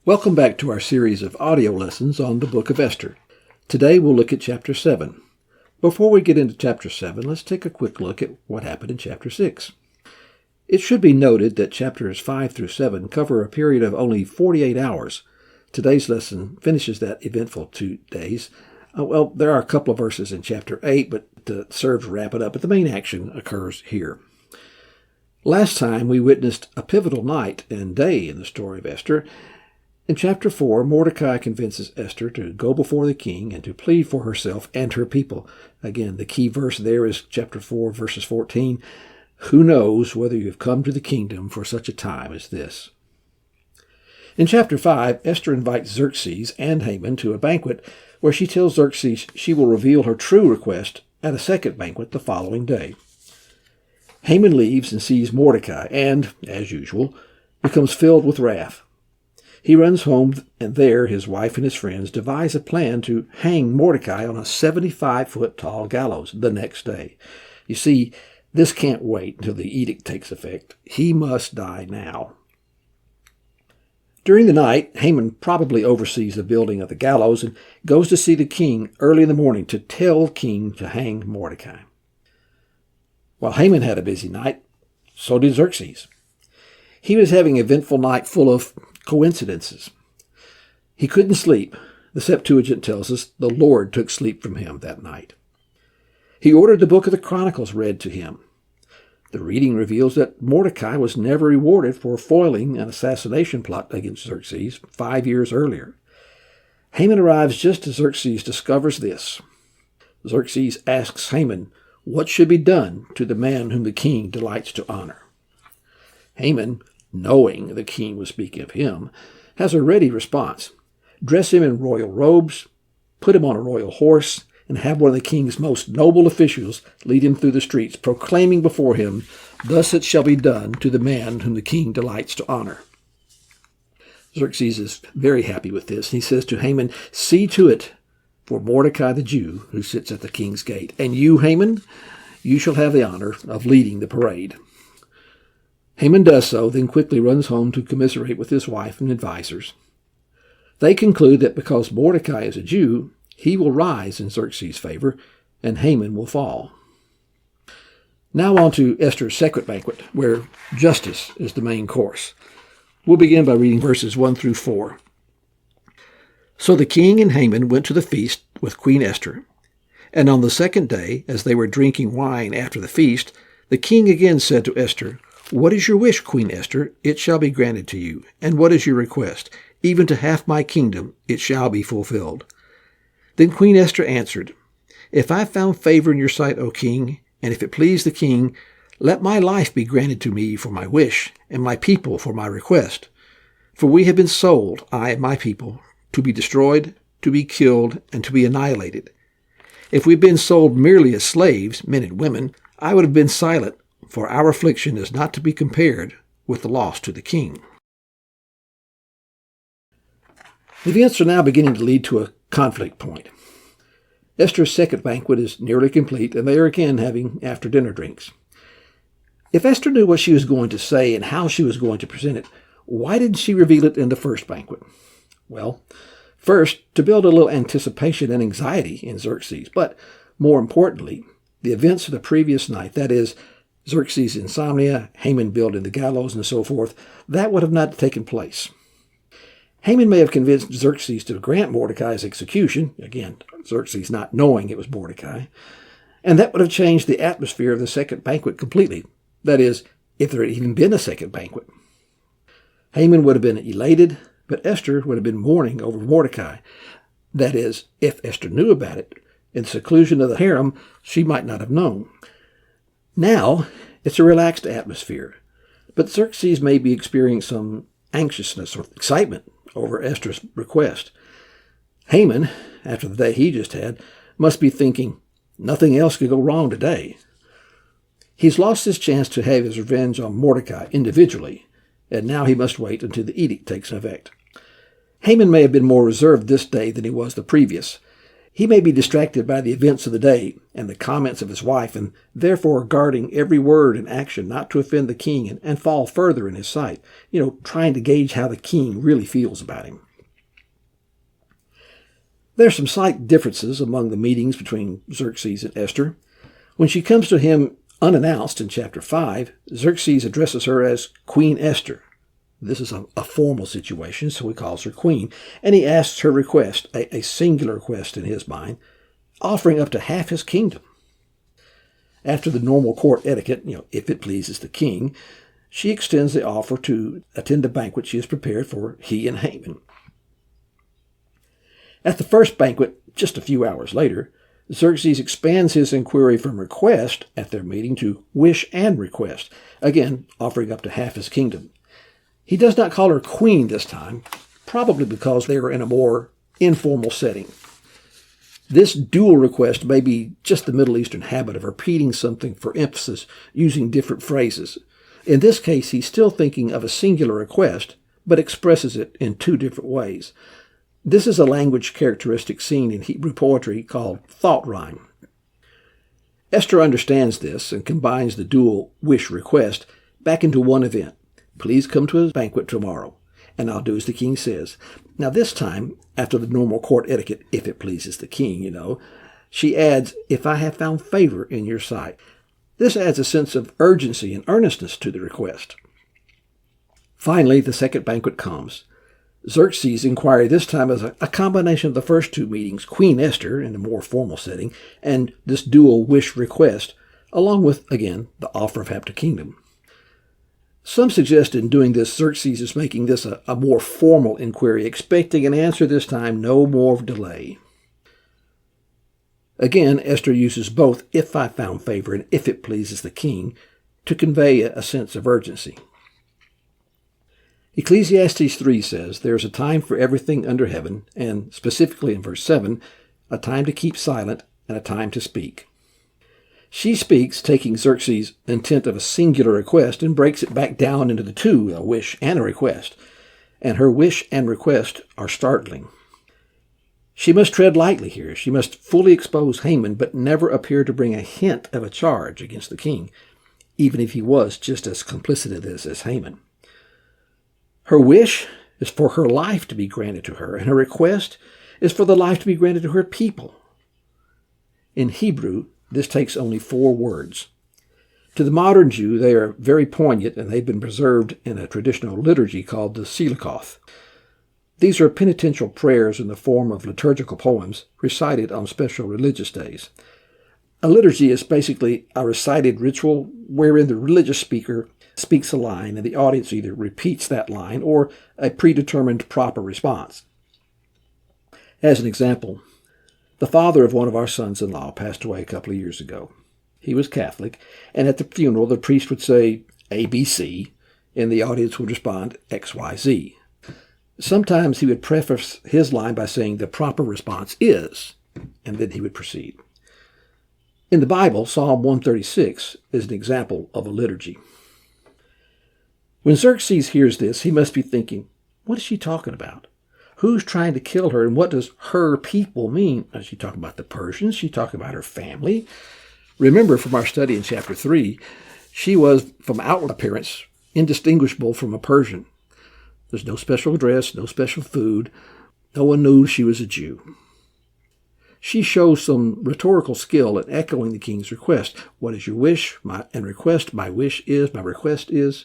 Welcome back to our series of audio lessons on the book of Esther. Today we'll look at chapter 7. Before we get into chapter 7, let's take a quick look at what happened in chapter 6. It should be noted that chapters 5 through 7 cover a period of only 48 hours. Today's lesson finishes that eventful 2 days. There are a couple of verses in chapter 8, but serves to wrap it up, but the main action occurs here. Last time we witnessed a pivotal night and day in the story of Esther. In chapter 4, Mordecai convinces Esther to go before the king and to plead for herself and her people. Again, the key verse there is chapter 4, verses 14. Who knows whether you have come to the kingdom for such a time as this? In chapter 5, Esther invites Xerxes and Haman to a banquet where she tells Xerxes she will reveal her true request at a second banquet the following day. Haman leaves and sees Mordecai and, as usual, becomes filled with wrath. He runs home, and there his wife and his friends devise a plan to hang Mordecai on a 75-foot tall gallows the next day. You see, this can't wait until the edict takes effect. He must die now. During the night, Haman probably oversees the building of the gallows and goes to see the king early in the morning to tell the king to hang Mordecai. While Haman had a busy night, so did Xerxes. He was having an eventful night full of coincidences. He couldn't sleep. The Septuagint tells us the Lord took sleep from him that night. He ordered the book of the Chronicles read to him. The reading reveals that Mordecai was never rewarded for foiling an assassination plot against Xerxes 5 years earlier. Haman arrives just as Xerxes discovers this. Xerxes asks Haman what should be done to the man whom the king delights to honor. Haman, knowing the king was speaking of him, has a ready response. Dress him in royal robes, put him on a royal horse, and have one of the king's most noble officials lead him through the streets, proclaiming before him, "Thus it shall be done to the man whom the king delights to honor." Xerxes is very happy with this. He says to Haman, "See to it for Mordecai the Jew who sits at the king's gate. And you, Haman, you shall have the honor of leading the parade." Haman does so, then quickly runs home to commiserate with his wife and advisers. They conclude that because Mordecai is a Jew, he will rise in Xerxes' favor, and Haman will fall. Now on to Esther's second banquet, where justice is the main course. We'll begin by reading verses 1 through 4. So the king and Haman went to the feast with Queen Esther. And on the second day, as they were drinking wine after the feast, the king again said to Esther, "What is your wish, Queen Esther? It shall be granted to you. And what is your request? Even to half my kingdom it shall be fulfilled." Then Queen Esther answered, "If I have found favor in your sight, O king, and if it please the king, let my life be granted to me for my wish, and my people for my request. For we have been sold, I and my people, to be destroyed, to be killed, and to be annihilated. If we had been sold merely as slaves, men and women, I would have been silent, for our affliction is not to be compared with the loss to the king." The events are now beginning to lead to a conflict point. Esther's second banquet is nearly complete, and they are again having after-dinner drinks. If Esther knew what she was going to say and how she was going to present it, why didn't she reveal it in the first banquet? Well, first, to build a little anticipation and anxiety in Xerxes, but more importantly, the events of the previous night, that is, Xerxes' insomnia, Haman building the gallows, and so forth, that would have not taken place. Haman may have convinced Xerxes to grant Mordecai's execution, again, Xerxes not knowing it was Mordecai, and that would have changed the atmosphere of the second banquet completely. That is, if there had even been a second banquet. Haman would have been elated, but Esther would have been mourning over Mordecai. That is, if Esther knew about it, in the seclusion of the harem, she might not have known. Now, it's a relaxed atmosphere, but Xerxes may be experiencing some anxiousness or excitement over Esther's request. Haman, after the day he just had, must be thinking, nothing else could go wrong today. He's lost his chance to have his revenge on Mordecai individually, and now he must wait until the edict takes effect. Haman may have been more reserved this day than he was the previous. He may be distracted by the events of the day and the comments of his wife, and therefore guarding every word and action not to offend the king and fall further in his sight, trying to gauge how the king really feels about him. There are some slight differences among the meetings between Xerxes and Esther. When she comes to him unannounced in chapter 5, Xerxes addresses her as Queen Esther. This is a formal situation, so he calls her queen, and he asks her request, a singular request in his mind, offering up to half his kingdom. After the normal court etiquette, if it pleases the king, she extends the offer to attend a banquet she has prepared for he and Haman. At the first banquet, just a few hours later, Xerxes expands his inquiry from request at their meeting to wish and request, again offering up to half his kingdom. He does not call her queen this time, probably because they are in a more informal setting. This dual request may be just the Middle Eastern habit of repeating something for emphasis, using different phrases. In this case, he's still thinking of a singular request, but expresses it in two different ways. This is a language characteristic seen in Hebrew poetry called thought rhyme. Esther understands this and combines the dual wish-request back into one event. Please come to a banquet tomorrow, and I'll do as the king says. Now this time, after the normal court etiquette, if it pleases the king, she adds, if I have found favor in your sight. This adds a sense of urgency and earnestness to the request. Finally, the second banquet comes. Xerxes' inquiry this time is a combination of the first two meetings, Queen Esther in a more formal setting, and this dual wish request, along with, again, the offer of half the kingdom. Some suggest in doing this, Xerxes is making this a more formal inquiry, expecting an answer this time, no more delay. Again, Esther uses both if I found favor and if it pleases the king to convey a sense of urgency. Ecclesiastes 3 says, there is a time for everything under heaven, and specifically in verse 7, a time to keep silent and a time to speak. She speaks, taking Xerxes' intent of a singular request, and breaks it back down into the two, a wish and a request. And her wish and request are startling. She must tread lightly here. She must fully expose Haman, but never appear to bring a hint of a charge against the king, even if he was just as complicit in this as Haman. Her wish is for her life to be granted to her, and her request is for the life to be granted to her people. In Hebrew, this takes only 4 words. To the modern Jew, they are very poignant, and they've been preserved in a traditional liturgy called the Silikoth. These are penitential prayers in the form of liturgical poems recited on special religious days. A liturgy is basically a recited ritual wherein the religious speaker speaks a line and the audience either repeats that line or a predetermined proper response. As an example, the father of one of our sons-in-law passed away a couple of years ago. He was Catholic, and at the funeral the priest would say ABC, and the audience would respond XYZ. Sometimes he would preface his line by saying the proper response is, and then he would proceed. In the Bible, Psalm 136 is an example of a liturgy. When Xerxes hears this, he must be thinking, what is she talking about? Who's trying to kill her, and what does her people mean? Is she talking about the Persians? Is she talking about her family? Remember from our study in chapter 3, she was, from outward appearance, indistinguishable from a Persian. There's no special dress, no special food. No one knew she was a Jew. She shows some rhetorical skill in echoing the king's request. What is your wish? And request. My wish is. My request is.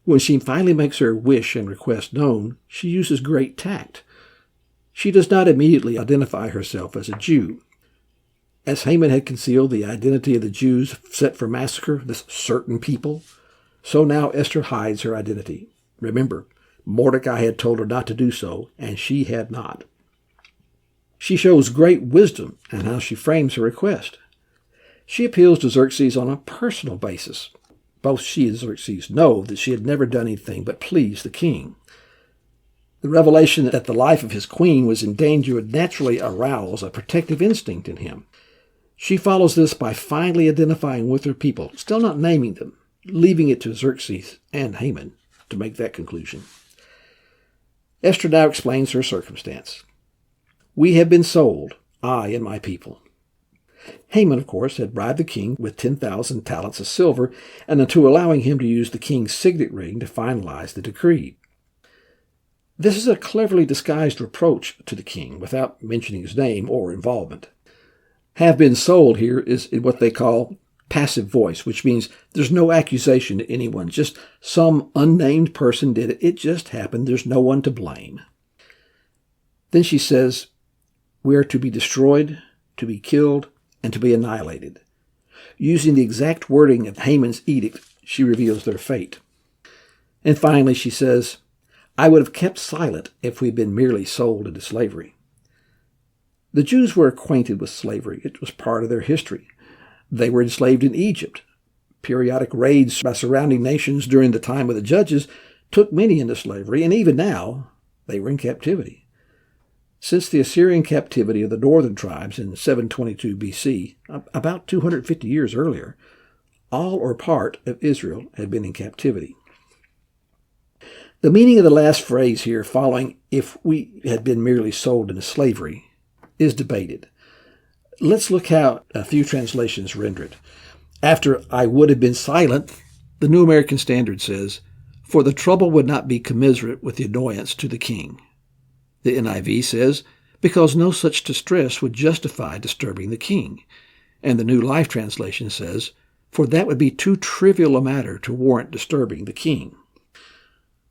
When she finally makes her wish and request known, she uses great tact. She does not immediately identify herself as a Jew. As Haman had concealed the identity of the Jews set for massacre, this certain people, so now Esther hides her identity. Remember, Mordecai had told her not to do so, and she had not. She shows great wisdom in how she frames her request. She appeals to Xerxes on a personal basis. Both she and Xerxes know that she had never done anything but please the king. The revelation that the life of his queen was in danger would naturally arouse a protective instinct in him. She follows this by finally identifying with her people, still not naming them, leaving it to Xerxes and Haman to make that conclusion. Esther now explains her circumstance. We have been sold, I and my people. Haman, of course, had bribed the king with 10,000 talents of silver and to allowing him to use the king's signet ring to finalize the decree. This is a cleverly disguised reproach to the king without mentioning his name or involvement. Have been sold here is what they call passive voice, which means there's no accusation to anyone. Just some unnamed person did it. It just happened. There's no one to blame. Then she says, we are to be destroyed, to be killed, and to be annihilated. Using the exact wording of Haman's edict, she reveals their fate. And finally, she says, I would have kept silent if we'd been merely sold into slavery. The Jews were acquainted with slavery. It was part of their history. They were enslaved in Egypt. Periodic raids by surrounding nations during the time of the judges took many into slavery, and even now they were in captivity. Since the Assyrian captivity of the northern tribes in 722 BC, about 250 years earlier, all or part of Israel had been in captivity. The meaning of the last phrase here, following if we had been merely sold into slavery, is debated. Let's look how a few translations render it. After I would have been silent, the New American Standard says, for the trouble would not be commiserate with the annoyance to the king. The NIV says, because no such distress would justify disturbing the king. And the New Life Translation says, for that would be too trivial a matter to warrant disturbing the king.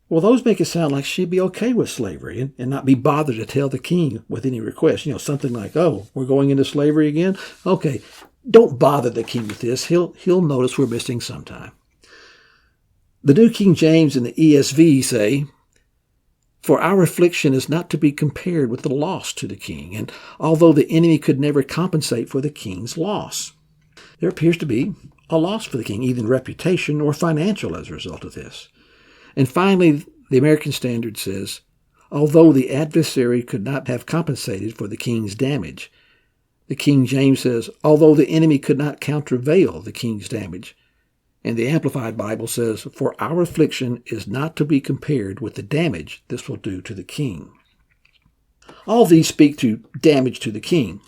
Well, those make it sound like she'd be okay with slavery and not be bothered to tell the king with any request. Something like, oh, we're going into slavery again? Okay, don't bother the king with this. He'll notice we're missing sometime. The New King James and the ESV say, for our affliction is not to be compared with the loss to the king, and although the enemy could never compensate for the king's loss, there appears to be a loss for the king, either in reputation or financial as a result of this. And finally, the American Standard says, although the adversary could not have compensated for the king's damage, the King James says, although the enemy could not countervail the king's damage. And the Amplified Bible says, for our affliction is not to be compared with the damage this will do to the king. All these speak to damage to the king.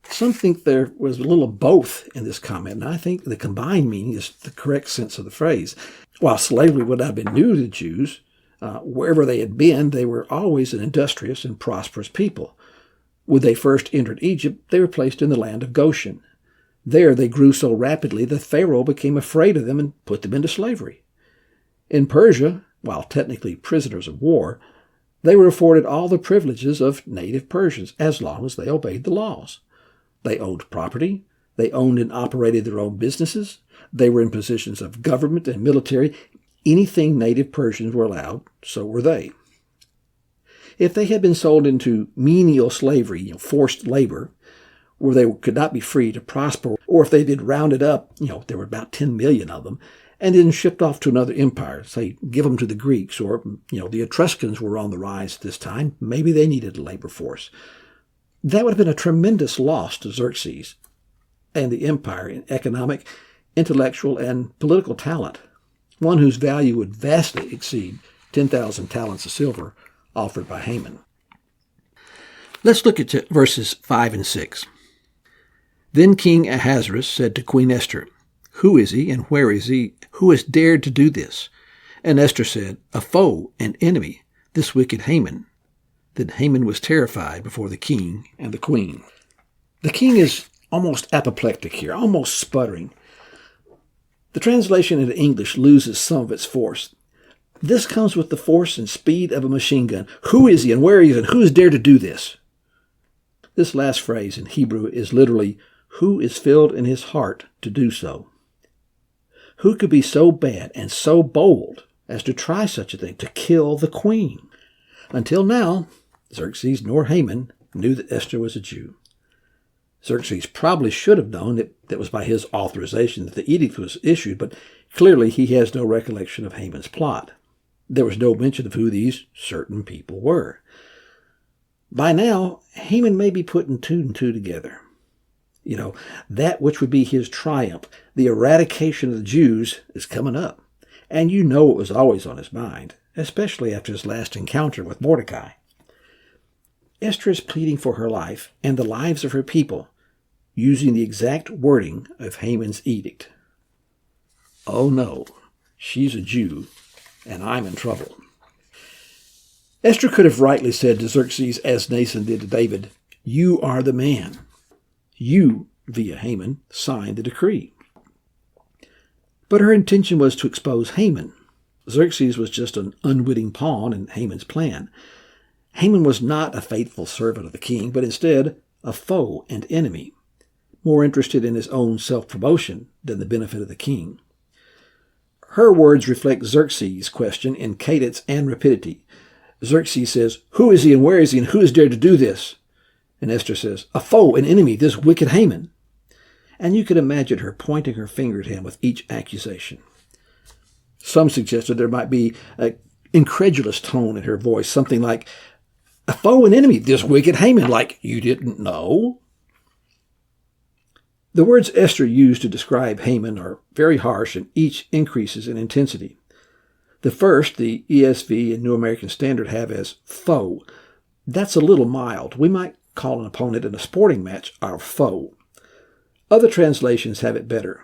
Some think there was a little of both in this comment, and I think the combined meaning is the correct sense of the phrase. While slavery would not have been new to the Jews, wherever they had been, they were always an industrious and prosperous people. When they first entered Egypt, they were placed in the land of Goshen. There they grew so rapidly that Pharaoh became afraid of them and put them into slavery. In Persia, while technically prisoners of war, they were afforded all the privileges of native Persians as long as they obeyed the laws. They owned property, they owned and operated their own businesses, they were in positions of government and military. Anything native Persians were allowed, so were they. If they had been sold into menial slavery, forced labor, where they could not be free to prosper, or if they'd been rounded up, there were about 10 million of them, and then shipped off to another empire, say, give them to the Greeks, or, the Etruscans were on the rise at this time, maybe they needed a labor force. That would have been a tremendous loss to Xerxes and the empire in economic, intellectual, and political talent, one whose value would vastly exceed 10,000 talents of silver offered by Haman. Let's look at verses 5 and 6. Then King Ahasuerus said to Queen Esther, who is he and where is he who has dared to do this? And Esther said, a foe, an enemy, this wicked Haman. Then Haman was terrified before the king and the queen. The king is almost apoplectic here, almost sputtering. The translation into English loses some of its force. This comes with the force and speed of a machine gun. Who is he and where is he and who has dared to do this? This last phrase in Hebrew is literally, who is filled in his heart to do so? Who could be so bad and so bold as to try such a thing, to kill the queen? Until now, Xerxes nor Haman knew that Esther was a Jew. Xerxes probably should have known that it was by his authorization that the edict was issued, but clearly he has no recollection of Haman's plot. There was no mention of who these certain people were. By now, Haman may be putting two and two together. That which would be his triumph, the eradication of the Jews, is coming up. And it was always on his mind, especially after his last encounter with Mordecai. Esther is pleading for her life and the lives of her people, using the exact wording of Haman's edict. Oh no, she's a Jew, and I'm in trouble. Esther could have rightly said to Xerxes, as Nathan did to David, "You are the man." You, via Haman, signed the decree. But her intention was to expose Haman. Xerxes was just an unwitting pawn in Haman's plan. Haman was not a faithful servant of the king, but instead a foe and enemy, more interested in his own self-promotion than the benefit of the king. Her words reflect Xerxes' question in cadence and rapidity. Xerxes says, "Who is he and where is he and who has dared to do this?" And Esther says, "A foe, an enemy, this wicked Haman." And you can imagine her pointing her finger at him with each accusation. Some suggested there might be an incredulous tone in her voice, something like, "A foe and enemy, this wicked Haman, like you didn't know?" The words Esther used to describe Haman are very harsh, and each increases in intensity. The first, the ESV and New American Standard have as foe. That's a little mild. We might call an opponent in a sporting match our foe. Other translations have it better,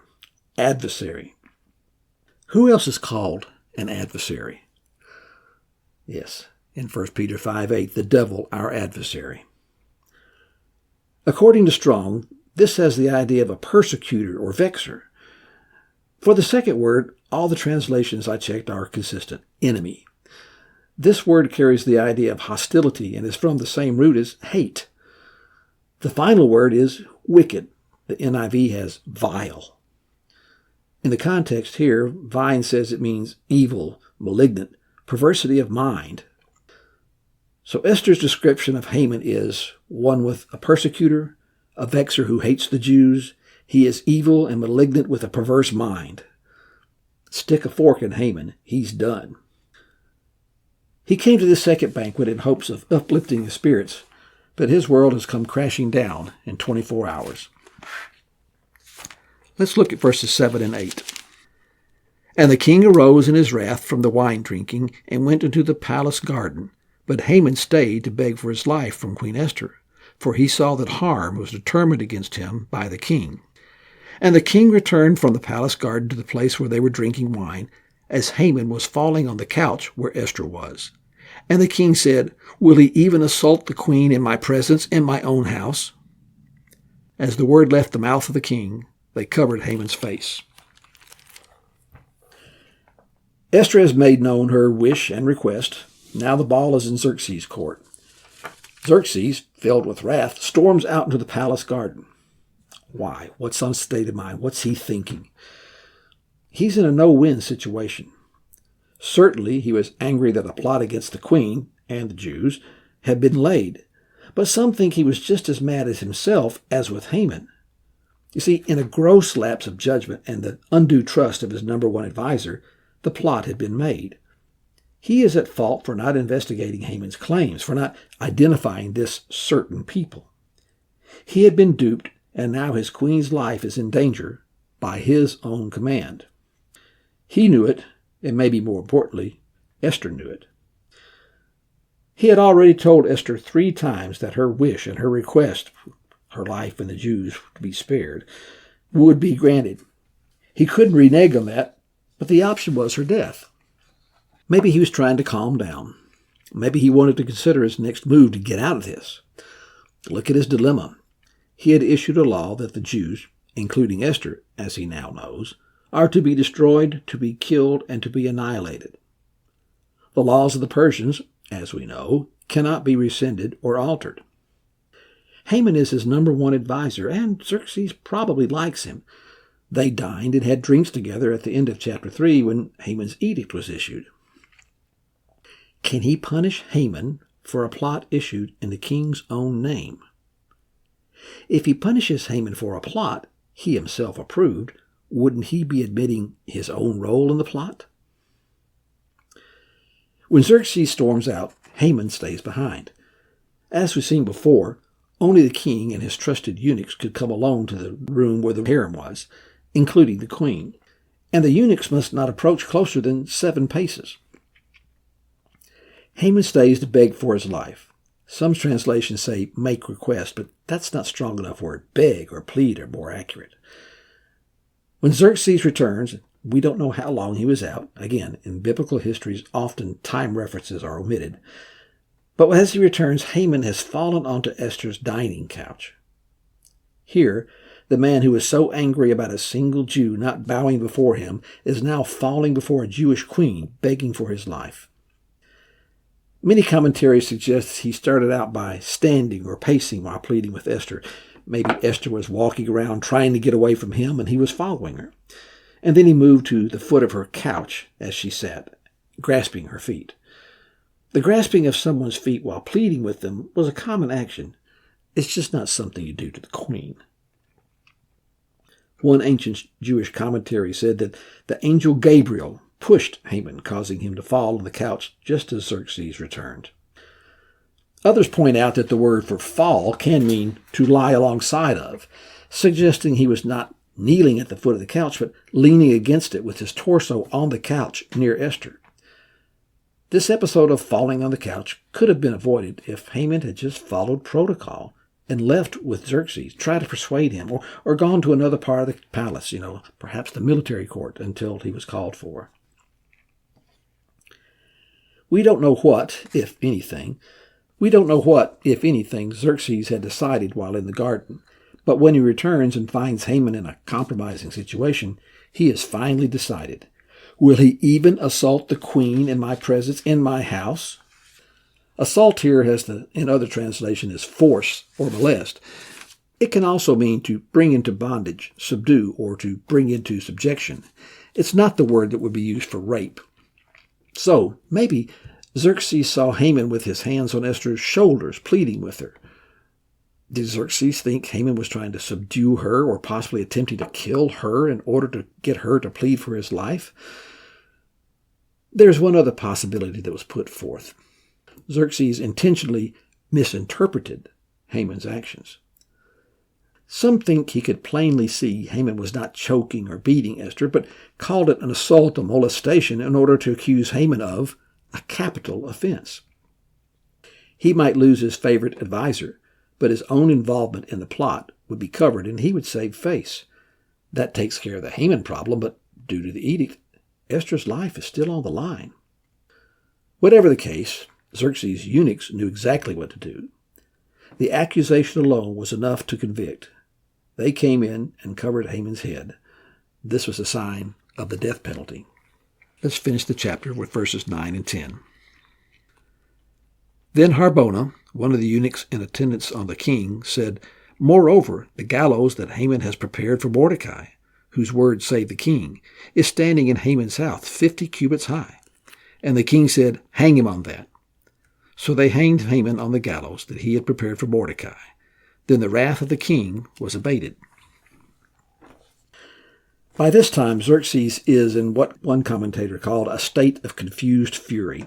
adversary. Who else is called an adversary? Yes, in 1 Peter 5:8, the devil, our adversary. According to Strong, this has the idea of a persecutor or vexer. For the second word, all the translations I checked are consistent, enemy. This word carries the idea of hostility and is from the same root as hate. The final word is wicked. The NIV has vile. In the context here, Vine says it means evil, malignant, perversity of mind. So Esther's description of Haman is one with a persecutor, a vexer who hates the Jews. He is evil and malignant with a perverse mind. Stick a fork in Haman, he's done. He came to this second banquet in hopes of uplifting his spirits, but his world has come crashing down in 24 hours. Let's look at verses 7 and 8. And the king arose in his wrath from the wine drinking and went into the palace garden. But Haman stayed to beg for his life from Queen Esther, for he saw that harm was determined against him by the king. And the king returned from the palace garden to the place where they were drinking wine, as Haman was falling on the couch where Esther was. And the king said, "Will he even assault the queen in my presence in my own house?" As the word left the mouth of the king, they covered Haman's face. Esther has made known her wish and request. Now the ball is in Xerxes' court. Xerxes, filled with wrath, storms out into the palace garden. Why? What's on his state of mind? What's he thinking? He's in a no-win situation. Certainly he was angry that a plot against the queen and the Jews had been laid, but some think he was just as mad as himself as with Haman. You see, in a gross lapse of judgment and the undue trust of his number one advisor, the plot had been made. He is at fault for not investigating Haman's claims, for not identifying this certain people. He had been duped, and now his queen's life is in danger by his own command. He knew it, and maybe more importantly, Esther knew it. He had already told Esther 3 times that her wish and her request, her life and the Jews to be spared, would be granted. He couldn't renege on that, but the option was her death. Maybe he was trying to calm down. Maybe he wanted to consider his next move to get out of this. Look at his dilemma. He had issued a law that the Jews, including Esther, as he now knows, are to be destroyed, to be killed, and to be annihilated. The laws of the Persians, as we know, cannot be rescinded or altered. Haman is his number one advisor, and Xerxes probably likes him. They dined and had drinks together at the end of chapter 3 when Haman's edict was issued. Can he punish Haman for a plot issued in the king's own name? If he punishes Haman for a plot he himself approved, wouldn't he be admitting his own role in the plot? When Xerxes storms out, Haman stays behind. As we've seen before, only the king and his trusted eunuchs could come alone to the room where the harem was, including the queen, and the eunuchs must not approach closer than 7 paces. Haman stays to beg for his life. Some translations say make request, but that's not strong enough word. Beg or plead are more accurate. When Xerxes returns, we don't know how long he was out. Again, in biblical histories, often time references are omitted. But as he returns, Haman has fallen onto Esther's dining couch. Here, the man who was so angry about a single Jew not bowing before him is now falling before a Jewish queen, begging for his life. Many commentaries suggest he started out by standing or pacing while pleading with Esther. Maybe Esther was walking around trying to get away from him and he was following her. And then he moved to the foot of her couch as she sat, grasping her feet. The grasping of someone's feet while pleading with them was a common action. It's just not something you do to the queen. One ancient Jewish commentary said that the angel Gabriel pushed Haman, causing him to fall on the couch just as Xerxes returned. Others point out that the word for fall can mean to lie alongside of, suggesting he was not kneeling at the foot of the couch, but leaning against it with his torso on the couch near Esther. This episode of falling on the couch could have been avoided if Haman had just followed protocol and left with Xerxes, tried to persuade him, or gone to another part of the palace, perhaps the military court, until he was called for. We don't know what, if anything, Xerxes had decided while in the garden, but when he returns and finds Haman in a compromising situation, he has finally decided. Will he even assault the queen in my presence, in my house? Assault here in other translation is force or molest. It can also mean to bring into bondage, subdue, or to bring into subjection. It's not the word that would be used for rape. So, maybe Xerxes saw Haman with his hands on Esther's shoulders, pleading with her. Did Xerxes think Haman was trying to subdue her or possibly attempting to kill her in order to get her to plead for his life? There's one other possibility that was put forth. Xerxes intentionally misinterpreted Haman's actions. Some think he could plainly see Haman was not choking or beating Esther, but called it an assault or molestation in order to accuse Haman of a capital offense. He might lose his favorite advisor, but his own involvement in the plot would be covered and he would save face. That takes care of the Haman problem, but due to the edict, Esther's life is still on the line. Whatever the case, Xerxes' eunuchs knew exactly what to do. The accusation alone was enough to convict. They came in and covered Haman's head. This was a sign of the death penalty. Let's finish the chapter with verses 9 and 10. Then Harbona, one of the eunuchs in attendance on the king, said, Moreover, the gallows that Haman has prepared for Mordecai, whose word saved the king, is standing in Haman's house, 50 cubits high. And the king said, Hang him on that. So they hanged Haman on the gallows that he had prepared for Mordecai. Then the wrath of the king was abated. By this time, Xerxes is in what one commentator called a state of confused fury.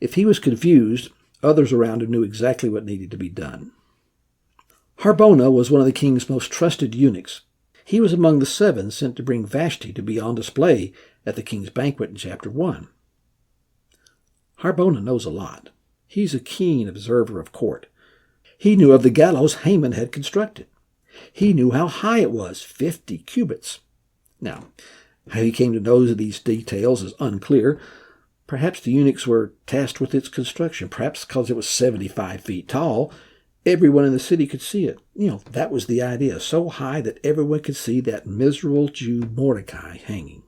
If he was confused, others around him knew exactly what needed to be done. Harbona was one of the king's most trusted eunuchs. He was among the 7 sent to bring Vashti to be on display at the king's banquet in chapter 1. Harbona knows a lot. He's a keen observer of court. He knew of the gallows Haman had constructed. He knew how high it was, 50 cubits. Now, how he came to know these details is unclear. Perhaps the eunuchs were tasked with its construction. Perhaps because it was 75 feet tall, everyone in the city could see it. That was the idea, so high that everyone could see that miserable Jew Mordecai hanging.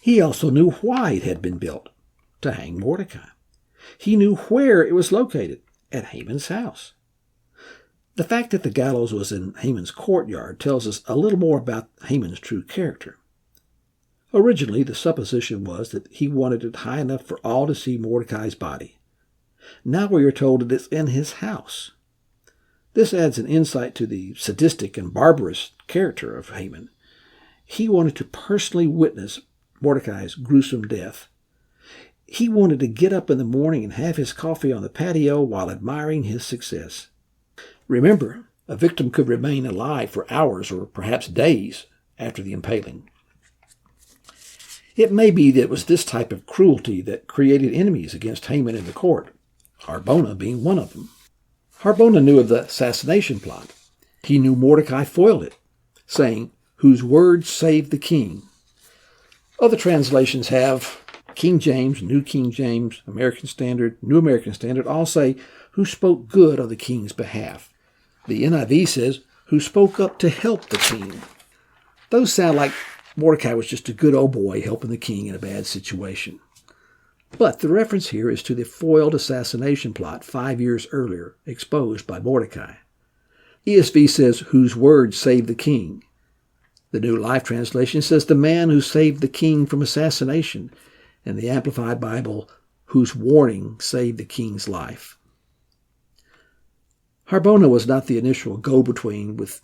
He also knew why it had been built, to hang Mordecai. He knew where it was located, at Haman's house. The fact that the gallows was in Haman's courtyard tells us a little more about Haman's true character. Originally, the supposition was that he wanted it high enough for all to see Mordecai's body. Now we are told that it's in his house. This adds an insight to the sadistic and barbarous character of Haman. He wanted to personally witness Mordecai's gruesome death. He wanted to get up in the morning and have his coffee on the patio while admiring his success. Remember, a victim could remain alive for hours or perhaps days after the impaling. It may be that it was this type of cruelty that created enemies against Haman in the court. Harbona being one of them. Harbona knew of the assassination plot. He knew Mordecai foiled it, saying, "Whose words saved the king." Other translations have King James, New King James, American Standard, New American Standard all say, "Who spoke good on the king's behalf." The NIV says, "Who spoke up to help the king." Those sound like Mordecai was just a good old boy helping the king in a bad situation. But the reference here is to the foiled assassination plot 5 years earlier, exposed by Mordecai. ESV says, "Whose words saved the king." The New Life Translation says, "The man who saved the king from assassination." And the Amplified Bible, "Whose warning saved the king's life." Harbona was not the initial go-between with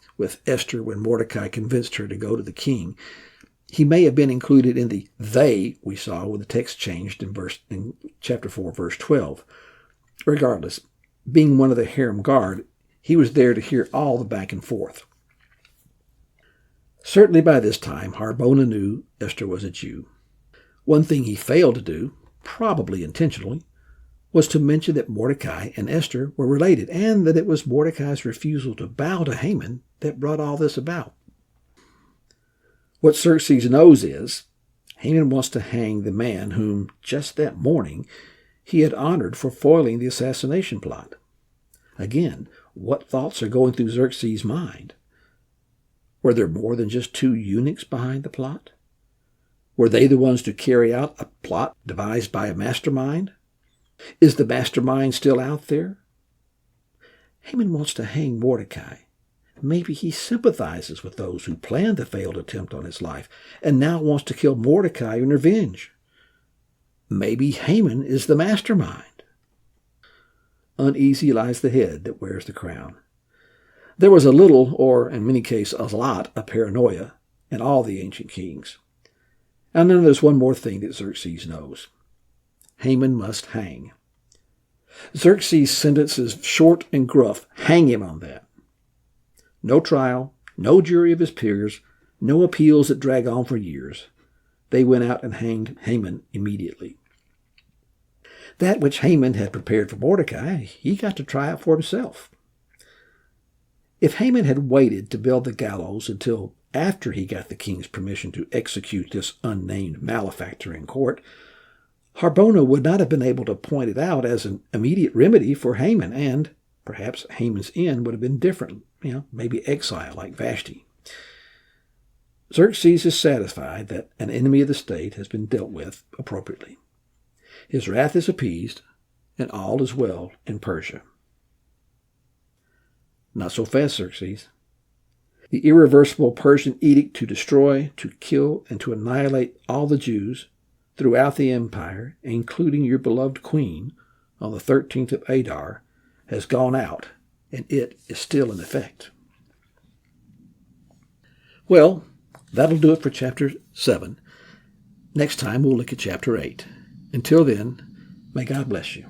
Esther when Mordecai convinced her to go to the king. He may have been included in the "they" we saw when the text changed in chapter 4, verse 12. Regardless, being one of the harem guard, he was there to hear all the back and forth. Certainly by this time, Harbona knew Esther was a Jew. One thing he failed to do, probably intentionally, was to mention that Mordecai and Esther were related, and that it was Mordecai's refusal to bow to Haman that brought all this about. What Xerxes knows is Haman wants to hang the man whom, just that morning, he had honored for foiling the assassination plot. Again, what thoughts are going through Xerxes' mind? Were there more than just 2 eunuchs behind the plot? Were they the ones to carry out a plot devised by a mastermind? Is the mastermind still out there? Haman wants to hang Mordecai. Maybe he sympathizes with those who planned the failed attempt on his life and now wants to kill Mordecai in revenge. Maybe Haman is the mastermind. Uneasy lies the head that wears the crown. There was a little, or in many cases a lot, of paranoia in all the ancient kings. And then there's one more thing that Xerxes knows. Haman must hang. Xerxes' sentence is short and gruff. Hang him on that. No trial, no jury of his peers, no appeals that drag on for years. They went out and hanged Haman immediately. That which Haman had prepared for Mordecai, he got to try out for himself. If Haman had waited to build the gallows until after he got the king's permission to execute this unnamed malefactor in court, Harbona would not have been able to point it out as an immediate remedy for Haman, and perhaps Haman's end would have been different, maybe exile like Vashti. Xerxes is satisfied that an enemy of the state has been dealt with appropriately. His wrath is appeased, and all is well in Persia. Not so fast, Xerxes. The irreversible Persian edict to destroy, to kill, and to annihilate all the Jews throughout the empire, including your beloved queen, on the 13th of Adar, has gone out, and it is still in effect. Well, that'll do it for chapter 7. Next time we'll look at chapter 8. Until then, may God bless you.